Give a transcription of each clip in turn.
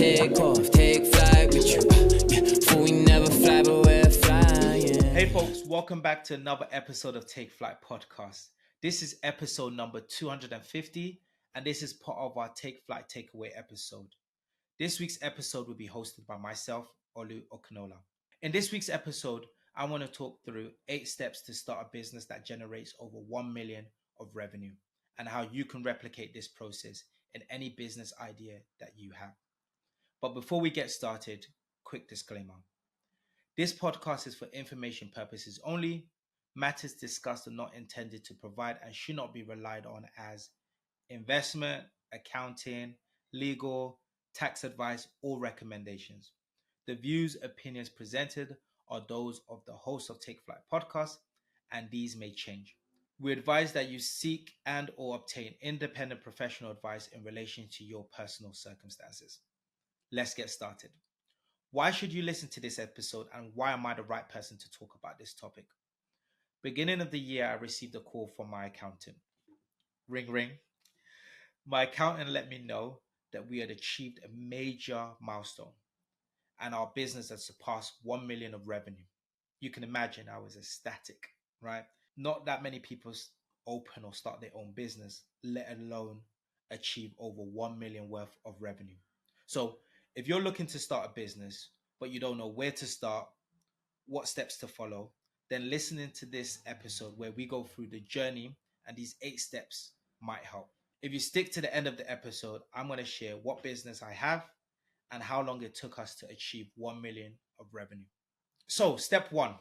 take off, take flight with you. For we never fly, but we're flying. Hey folks, welcome back to another episode of Take Flight Podcast. This is episode number 250, and this is part of our Take Flight Takeaway episode. This week's episode will be hosted by myself, OLU. In this week's episode, I want to talk through 8 steps to start a business that generates over 1 million of revenue and how you can replicate this process in any business idea that you have. But before we get started, quick disclaimer. This podcast is for information purposes only. Matters discussed are not intended to provide and should not be relied on as investment, accounting, legal, tax advice, or recommendations. The views, opinions presented are those of the host of Take Flight Podcast, and these may change. We advise that you seek and or obtain independent professional advice in relation to your personal circumstances. Let's get started. Why should you listen to this episode, and why am I the right person to talk about this topic? Beginning of the year, I received a call from my accountant. Ring, ring. My accountant let me know that we had achieved a major milestone and our business had surpassed 1 million of revenue. You can imagine I was ecstatic, right? Not that many people open or start their own business, let alone achieve over 1 million worth of revenue. So if you're looking to start a business, but you don't know where to start, what steps to follow, then listening to this episode where we go through the journey and these 8 steps might help. If you stick to the end of the episode, I'm going to share what business I have and how long it took us to achieve 1 million of revenue. So step 1,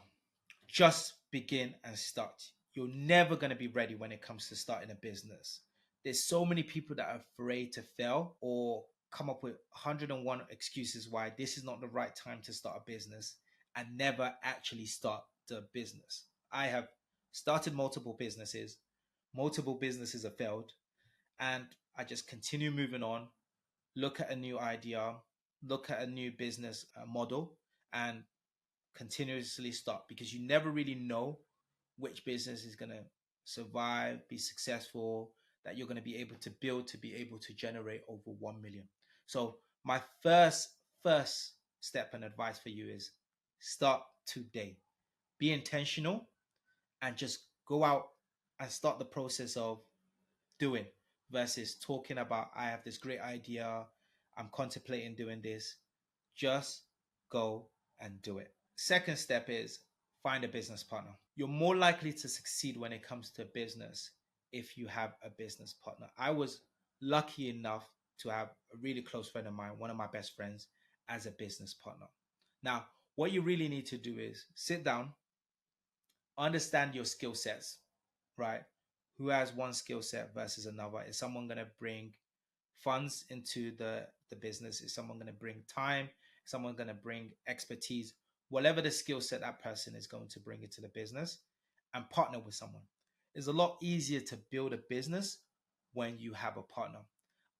just begin and start. You're never going to be ready when it comes to starting a business. There's so many people that are afraid to fail or come up with 101 excuses why this is not the right time to start a business and never actually start the business. I have started multiple businesses have failed, and I just continue moving on, look at a new idea, look at a new business model, and continuously start, because you never really know which business is going to survive, be successful, that you're going to be able to build to be able to generate over 1 million. So my first step and advice for you is start today. Be intentional and just go out and start the process of doing versus talking about, I have this great idea, I'm contemplating doing this. Just go and do it. Second step is find a business partner. You're more likely to succeed when it comes to business if you have a business partner. I was lucky enough to have a really close friend of mine, one of my best friends, as a business partner. Now, what you really need to do is sit down, understand your skill sets, right? Who has one skill set versus another? Is someone going to bring funds into the business? Is someone going to bring time? Is someone going to bring expertise? Whatever the skill set that person is going to bring into the business, and partner with someone. It's a lot easier to build a business when you have a partner.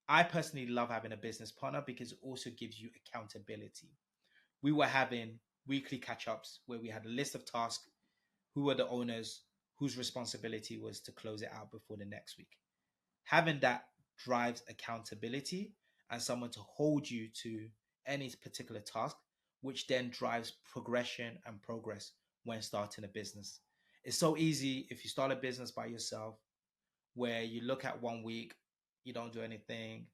I personally love having a business partner because it also gives you accountability. We were having weekly catch-ups where we had a list of tasks, who were the owners, whose responsibility was to close it out before the next week. Having that drives accountability and someone to hold you to any particular task, which then drives progression and progress when starting a business. It's so easy if you start a business by yourself, where you look at 1 week, you don't do anything.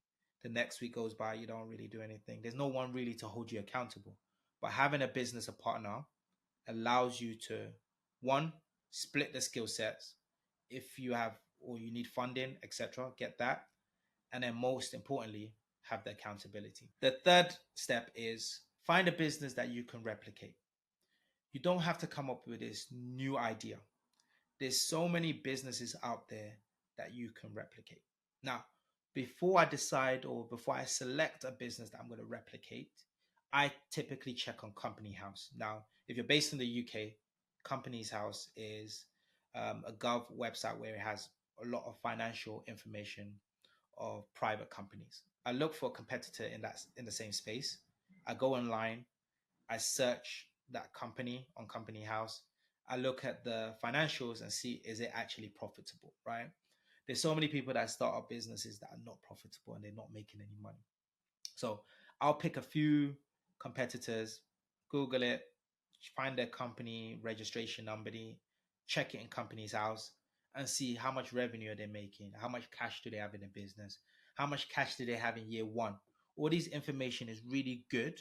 The next week goes by, you don't really do anything. There's no one really to hold you accountable. But having a business, a partner, allows you to, one, split the skill sets. If you have or you need funding, etc., get that. And then most importantly, have the accountability. The third step is find a business that you can replicate. You don't have to come up with this new idea. There's so many businesses out there that you can replicate. Now, before I decide or before I select a business that I'm going to replicate, I typically check on Company House. Now, if you're based in the UK, Company's House is a Gov website where it has a lot of financial information of private companies. I look for a competitor in the same space. I go online, I search that company on Company House. I look at the financials and see, is it actually profitable, right? There's so many people that start up businesses that are not profitable and they're not making any money. So I'll pick a few competitors, Google it, find their company registration number, check it in Companies House, and see how much revenue are they making, how much cash do they have in the business, how much cash do they have in year one. All these information is really good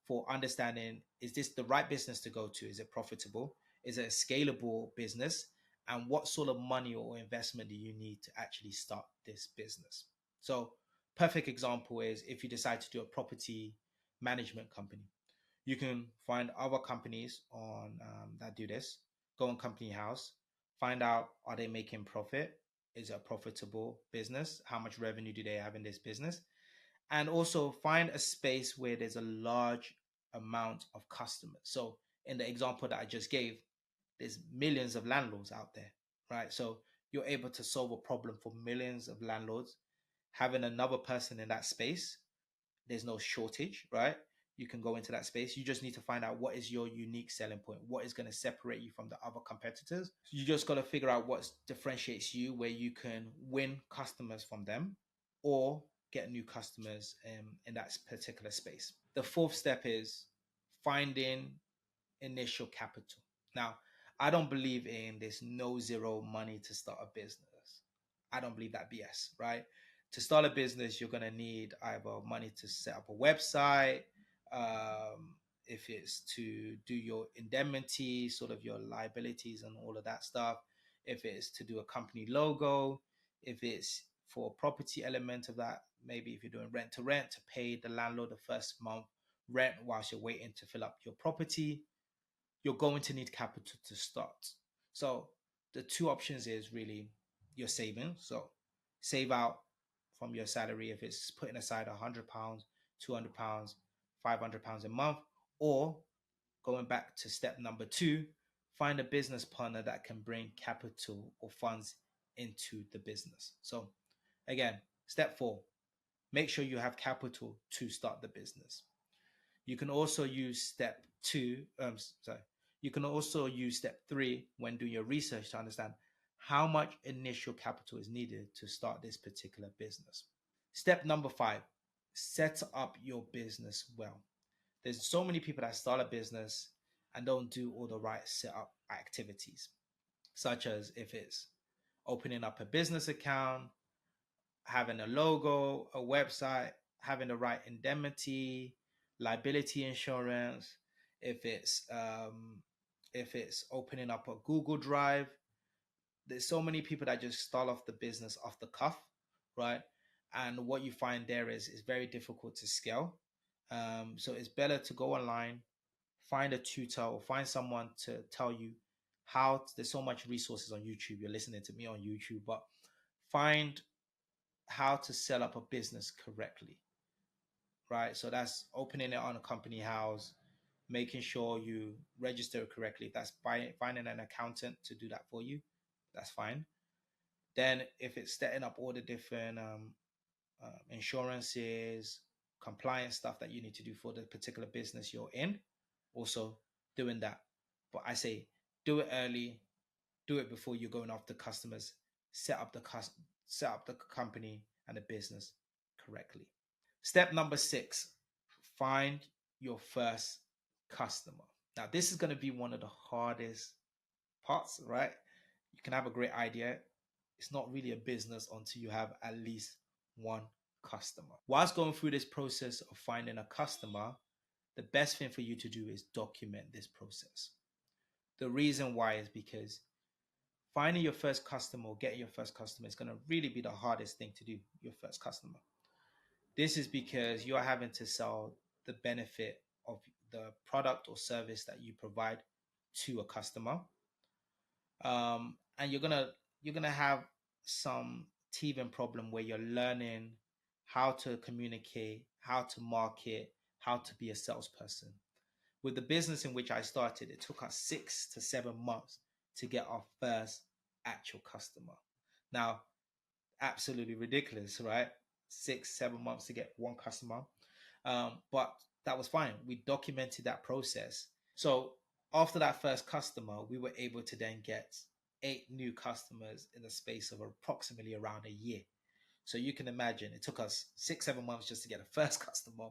for understanding, is this the right business to go to? Is it profitable? Is it a scalable business? And what sort of money or investment do you need to actually start this business? So, perfect example is if you decide to do a property management company, you can find other companies on that do this. Go on Company House, find out, are they making profit? Is it a profitable business? How much revenue do they have in this business? And also find a space where there's a large amount of customers. So in the example that I just gave, there's millions of landlords out there, right? So you're able to solve a problem for millions of landlords. Having another person in that space, there's no shortage, right? You can go into that space. You just need to find out what is your unique selling point, what is going to separate you from the other competitors. You just got to figure out what differentiates you, where you can win customers from them or get new customers in that particular space. The fourth step is finding initial capital. Now, I don't believe in this no zero money to start a business. I don't believe that BS, right? To start a business, you're going to need either money to set up a website, if it's to do your indemnity, sort of your liabilities and all of that stuff, if it's to do a company logo, if it's for a property element of that, maybe if you're doing rent to rent, to pay the landlord the first month rent whilst you're waiting to fill up your property, you're going to need capital to start. So the two options is really your savings. So save out from your salary if it's putting aside £100, £200, £500 a month, or going back to step number two, find a business partner that can bring capital or funds into the business. So again, step four, make sure you have capital to start the business. You can also use step three when doing your research to understand how much initial capital is needed to start this particular business. Step number five, set up your business well. There's so many people that start a business and don't do all the right setup activities, such as if it's opening up a business account, having a logo, a website, having the right indemnity, liability insurance, if it's opening up a Google Drive. There's so many people that just start off the business off the cuff, right? And what you find there is it's very difficult to scale. So it's better to go online, find a tutor or find someone to tell you how. There's so much resources on YouTube. You're listening to me on YouTube, but find how to set up a business correctly, right? So that's opening it on a company house, making sure you register it correctly. If that's finding an accountant to do that for you, that's fine. Then if it's setting up all the different insurances, compliance stuff that you need to do for the particular business you're in, also doing that. But I say do it early, do it before you're going after customers, set up the company and the business correctly. Step number 6, find your first customer. Now, this is going to be one of the hardest parts, right? You can have a great idea. It's not really a business until you have at least one customer. Whilst going through this process of finding a customer, the best thing for you to do is document this process. The reason why is because finding your first customer or getting your first customer is going to really be the hardest thing to do, your first customer. This is because you're having to sell the benefit of the product or service that you provide to a customer. And you're gonna have some teething problem where you're learning how to communicate, how to market, how to be a salesperson. With the business in which I started, it took us 6 to 7 months to get our first actual customer. Now, absolutely ridiculous, right? 6-7 months to get one customer. But that was fine. We documented that process. So after that first customer, we were able to then get 8 new customers in the space of approximately around a year. So you can imagine it took us 6-7 months just to get a first customer.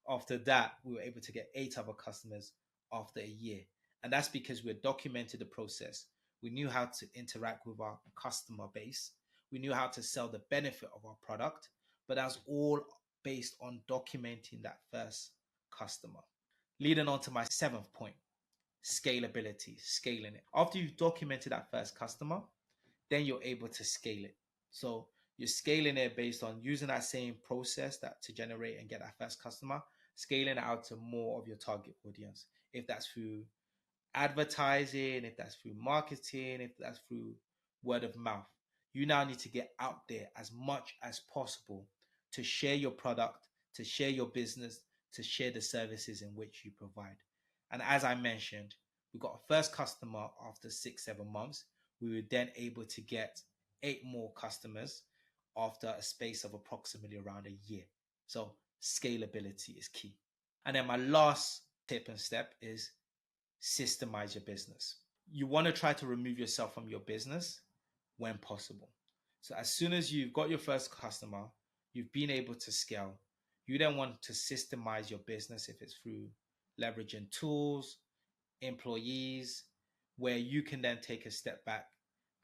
After that, we were able to get 8 other customers after a year. And that's because we had documented the process. We knew how to interact with our customer base. We knew how to sell the benefit of our product, but that's all based on documenting that first customer. Leading on to my 7th point, scalability, scaling it. After you've documented that first customer, then you're able to scale it. So you're scaling it based on using that same process that to generate and get that first customer, scaling it out to more of your target audience. If that's through advertising, if that's through marketing, if that's through word of mouth, you now need to get out there as much as possible to share your product, to share your business, to share the services in which you provide. And as I mentioned, we got a first customer after 6-7 months. We were then able to get 8 more customers after a space of approximately around a year. So scalability is key. And then my last tip and step is systemize your business. You want to try to remove yourself from your business when possible. So as soon as you've got your first customer, you've been able to scale, you then want to systemize your business if it's through leveraging tools, employees, where you can then take a step back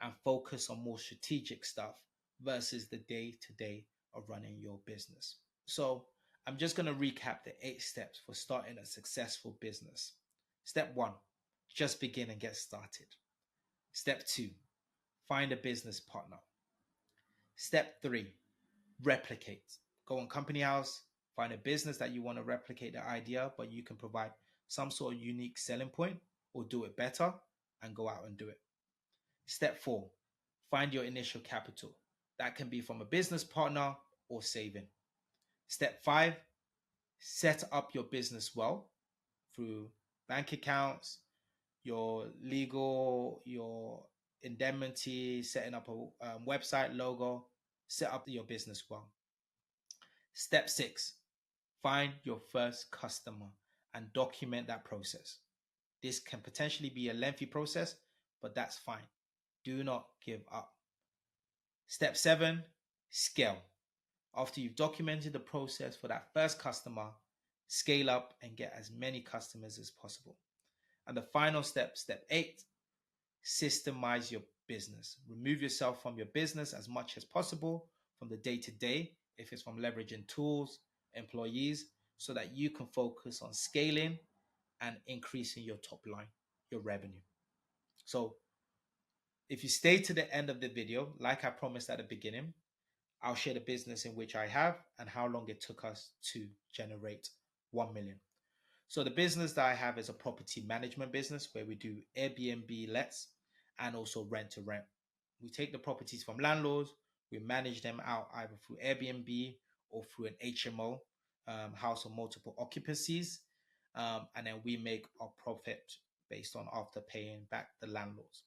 and focus on more strategic stuff versus the day-to-day of running your business. So I'm just going to recap the 8 steps for starting a successful business. Step 1, just begin and get started. Step 2, find a business partner. Step 3, replicate. Go on Company House, find a business that you want to replicate the idea, but you can provide some sort of unique selling point or do it better and go out and do it. Step 4, find your initial capital. That can be from a business partner or saving. Step 5, set up your business well through bank accounts, your legal, your indemnity, setting up a website, logo, set up your business well. Step 6, find your first customer and document that process. This can potentially be a lengthy process, but that's fine. Do not give up. Step 7, scale. After you've documented the process for that first customer, scale up and get as many customers as possible. And the final step, step 8, systemize your business. Remove yourself from your business as much as possible from the day-to-day, if it's from leveraging tools, employees, so that you can focus on scaling and increasing your top line, your revenue. So if you stay to the end of the video, like I promised at the beginning, I'll share the business in which I have and how long it took us to generate 1 million. So the business that I have is a property management business where we do Airbnb lets and also rent to rent. We take the properties from landlords, we manage them out either through Airbnb or through an HMO, house of multiple occupancies, and then we make our profit based on after paying back the landlords.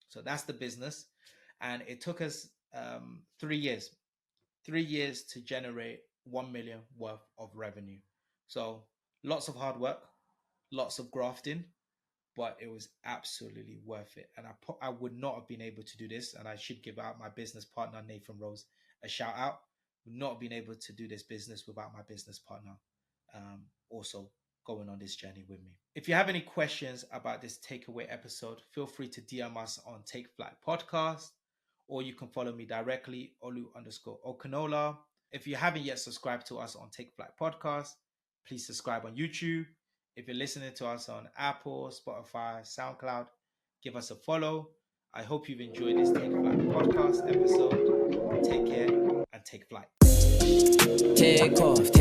So that's the business, and it took us 3 years. 3 years to generate 1 million worth of revenue. So lots of hard work, lots of grafting, but it was absolutely worth it. And I would not have been able to do this. And I should give out my business partner, Nathan Rose, a shout out. Would not have been able to do this business without my business partner also going on this journey with me. If you have any questions about this takeaway episode, feel free to DM us on Take Flight Podcast, or you can follow me directly, OLU_Okanola. If you haven't yet subscribed to us on Take Flight Podcast, please subscribe on YouTube. If you're listening to us on Apple, Spotify, SoundCloud, give us a follow. I hope you've enjoyed this Take Flight Podcast episode. Take care and take flight. Take off.